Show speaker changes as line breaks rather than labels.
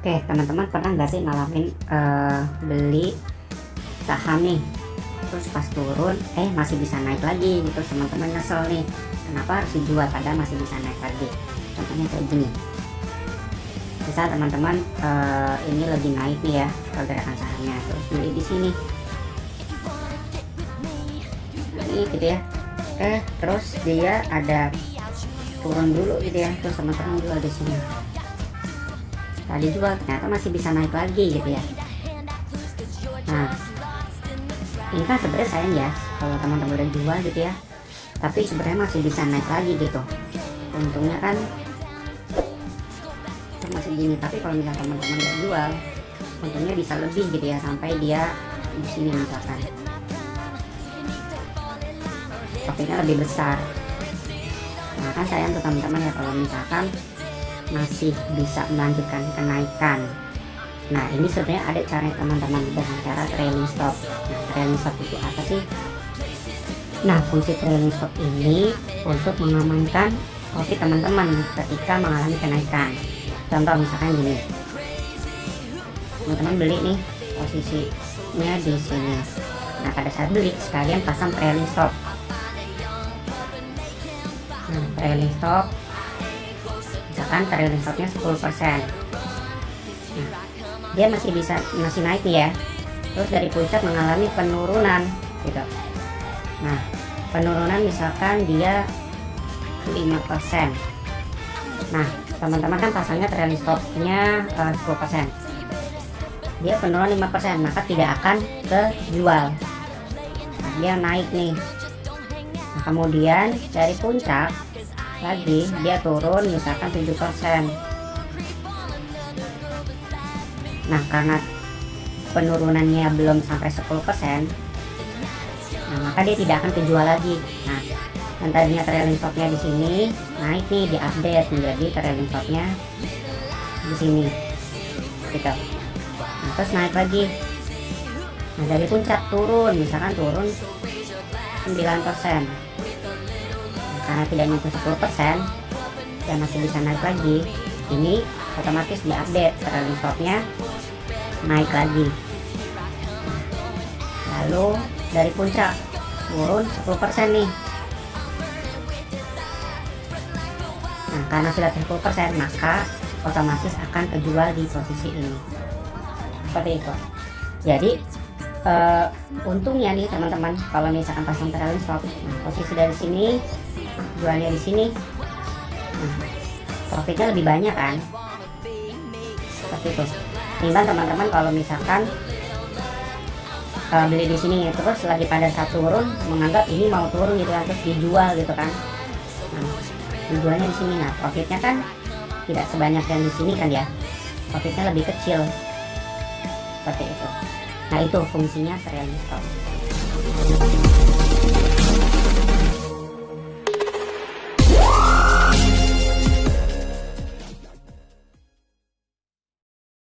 Oke, teman-teman pernah nggak sih ngalamin beli saham nih, terus pas turun masih bisa naik lagi gitu, teman-teman nyesel nih, kenapa harus dijual padahal masih bisa naik lagi. Contohnya kayak gini, misal teman-teman ini lagi naik nih ya pergerakan sahamnya, terus beli di sini, ini gitu ya, terus dia ada turun dulu gitu ya, terus teman-teman jual di sini. Tadi jual ternyata masih bisa naik lagi gitu ya. Nah, ini kan sebenarnya sayang ya kalau teman-teman udah jual gitu ya, tapi sebenarnya masih bisa naik lagi gitu. Untungnya kan masih gini, tapi kalau misalnya teman-teman udah jual, untungnya bisa lebih gitu ya, sampai dia di sini misalkan profitnya lebih besar. Nah kan sayang tuh teman-teman ya kalau misalkan masih bisa melanjutkan kenaikan. Nah ini sebenarnya ada cara teman-teman dengan cara trailing stop. Nah trailing stop itu apa sih? Nah fungsi trailing stop ini untuk mengamankan profit teman-teman ketika mengalami kenaikan. Contoh misalkan gini, teman-teman beli nih posisinya di sini. Nah pada saat beli sekalian pasang trailing stop. Nah trailing stop, misalkan trailing stopnya 10%. Nah, dia masih naik nih ya, terus dari puncak mengalami penurunan gitu. Nah penurunan misalkan dia 5%. Nah teman-teman kan pasangnya trailing stopnya 10%, dia penurunan 5%, maka tidak akan kejual. Nah, dia naik nih. Nah, kemudian dari puncak lagi dia turun misalkan 7%. Nah karena penurunannya belum sampai 10%, nah maka dia tidak akan kejual lagi. Nah yang tadinya trailing stopnya di sini naik nih, diupdate menjadi trailing stopnya di sini gitu. Nah terus naik lagi. Nah dari puncak turun, misalkan turun 9%. Karena tidak nyentuh 10% dan masih bisa naik lagi, ini otomatis diupdate trailing stopnya naik lagi. Lalu dari puncak turun 10% nih. Nah karena sudah 10% maka otomatis akan kejual di posisi ini, seperti itu. Jadi untungnya nih teman-teman kalau misalkan pasang trailing stop, nah, posisi dari sini jualnya di sini, nah, profitnya lebih banyak kan, seperti itu. Timbang teman-teman kalau misalkan beli di sini terus lagi pada saat turun menganggap ini mau turun gitu kan, terus dijual gitu kan. Nah, dijualnya di sini, nah profitnya kan tidak sebanyak yang di sini kan ya, profitnya lebih kecil, seperti itu. Nah itu fungsinya trailing stop.